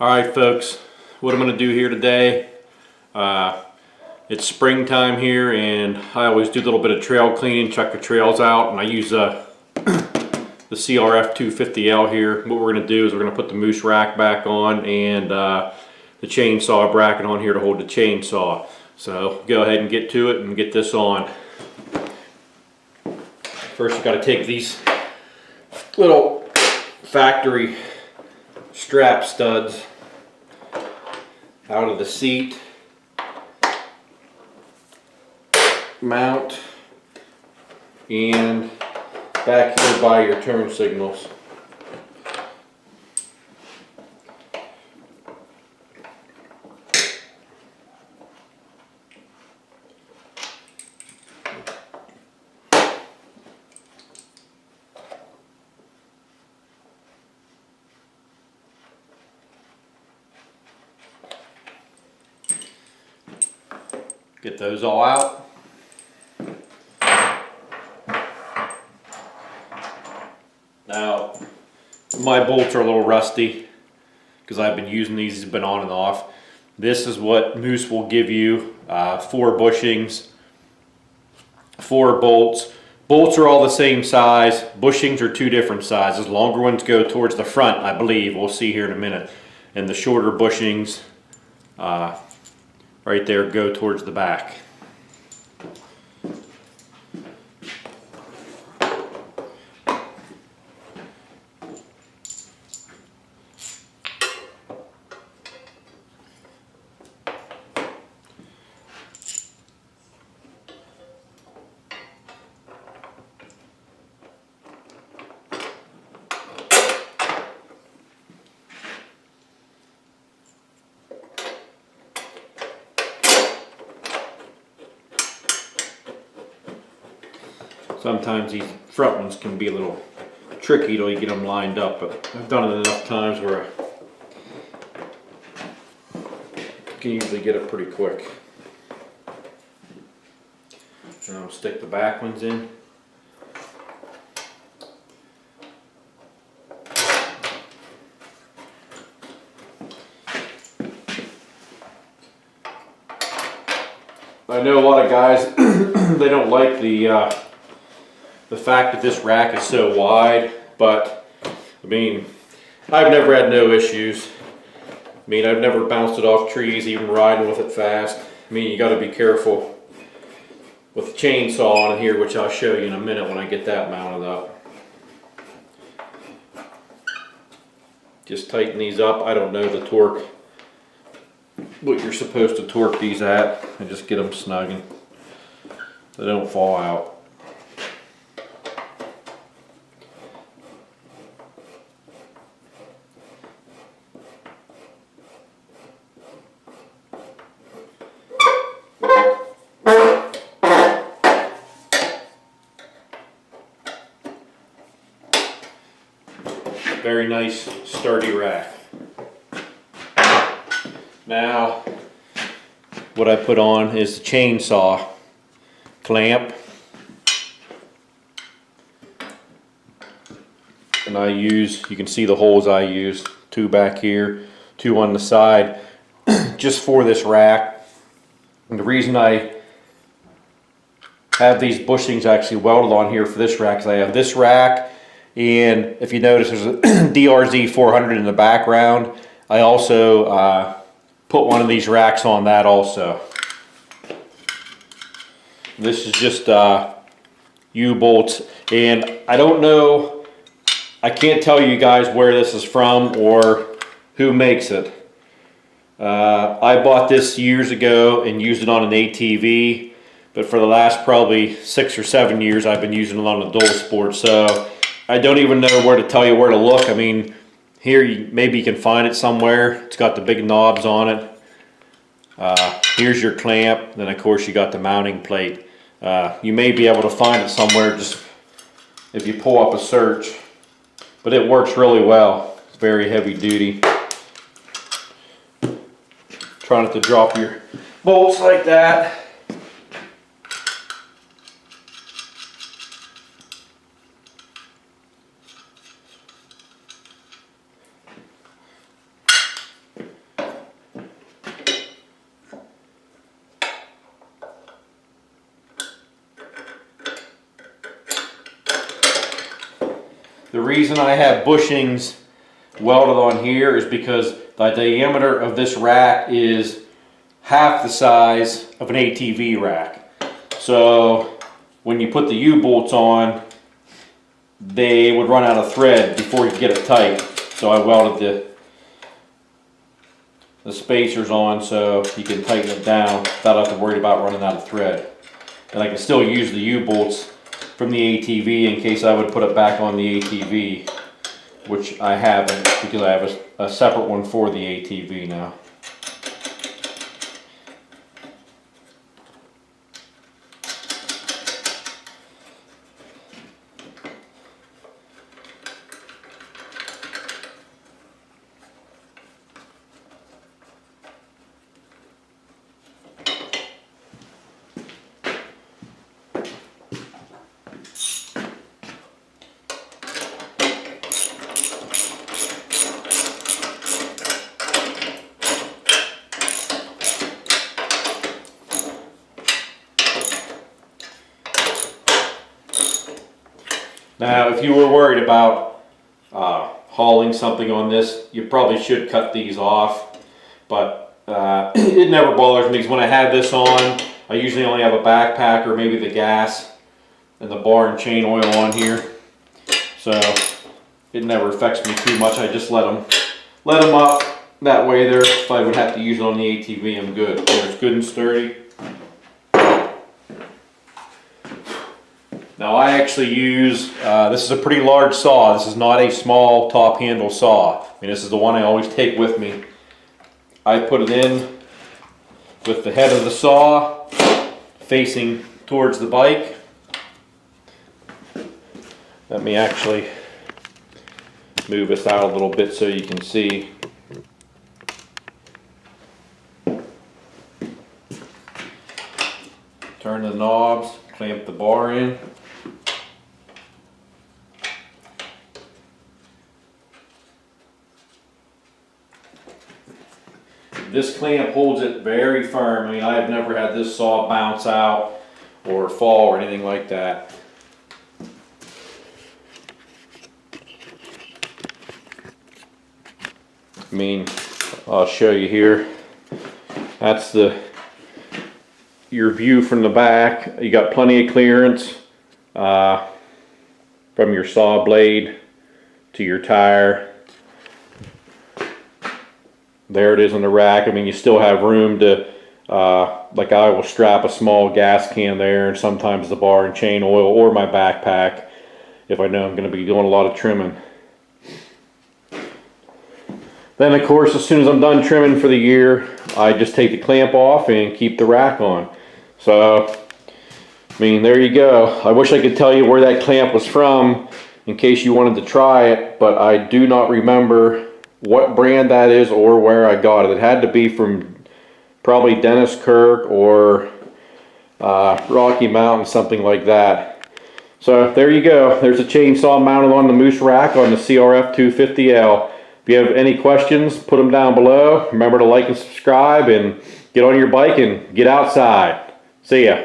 Alright folks, what I'm going to do here today, it's springtime here and I always do a little bit of trail cleaning, check the trails out, and I use the CRF 250L here. What we're going to do is we're going to put the moose rack back on and the chainsaw bracket on here to hold the chainsaw. So go ahead and get to it and get this on. First you've got to take these little factory strap studs out of the seat, mount, and back here by your turn signals. Get those all out. Now, my bolts are a little rusty because I've been using these, it's been on and off. This is what Moose will give you, 4 bushings, 4 bolts. Bolts are all the same size, bushings are 2 different sizes. Longer ones go towards the front, I believe, we'll see here in a minute. And the shorter bushings, right there, go towards the back. Sometimes these front ones can be a little tricky till you get them lined up, but I've done it enough times where I can usually get it pretty quick. And I'll stick the back ones in. I know a lot of guys, they don't like the fact that this rack is so wide, but I mean, I've never had no issues. I mean, I've never bounced it off trees, even riding with it fast. I mean, you got to be careful with the chainsaw on here, which I'll show you in a minute when I get that mounted up. Just tighten these up. I don't know the torque, what you're supposed to torque these at, and just get them snug and they don't fall out. Very nice sturdy rack. Now what I put on is the chainsaw clamp, and I use, you can see the holes I use, 2 back here, 2 on the side, just for this rack. And the reason I have these bushings actually welded on here for this rack is I have this rack, and if you notice there's a DRZ 400 in the background. I also put one of these racks on that also. This is just U-bolts, and I don't know, I can't tell you guys where this is from or who makes it. I bought this years ago and used it on an ATV, but for the last probably 6 or 7 years I've been using it on a dual sport, so I don't even know where to tell you where to look. I mean, here maybe you can find it somewhere. It's got the big knobs on it. Here's your clamp, then of course you got the mounting plate. You may be able to find it somewhere just if you pull up a search, but it works really well. It's very heavy duty. Try not to drop your bolts like that. The reason I have bushings welded on here is because the diameter of this rack is half the size of an ATV rack. So when you put the U-bolts on, they would run out of thread before you get it tight. So I welded the spacers on so you can tighten it down without having to worry about running out of thread. And I can still use the U-bolts from the ATV in case I would put it back on the ATV, which I haven't because I have a separate one for the ATV now. Now, if you were worried about hauling something on this, you probably should cut these off, but it never bothers me because when I have this on, I usually only have a backpack or maybe the gas and the bar and chain oil on here, so it never affects me too much. I just let them up. That way there, if I would have to use it on the ATV, I'm good. So it's good and sturdy. Now I actually use, this is a pretty large saw. This is not a small top handle saw. I mean, this is the one I always take with me. I put it in with the head of the saw facing towards the bike. Let me actually move this out a little bit so you can see. Turn the knobs, clamp the bar in. This clamp holds it very firm. I mean, I have never had this saw bounce out or fall or anything like that. I mean, I'll show you here. That's your view from the back. You got plenty of clearance from your saw blade to your tire. There it is on the rack. I mean, you still have room to, like I will strap a small gas can there, and sometimes the bar and chain oil or my backpack if I know I'm going to be doing a lot of trimming. Then of course, as soon as I'm done trimming for the year, I just take the clamp off and keep the rack on. So, I mean, there you go. I wish I could tell you where that clamp was from in case you wanted to try it, but I do not remember what brand that is or where I got it. It had to be from probably Dennis Kirk or Rocky Mountain, something like that. So there you go. There's a chainsaw mounted on the moose rack on the CRF 250L. If you have any questions, put them down below. Remember to like and subscribe and get on your bike and get outside. See ya.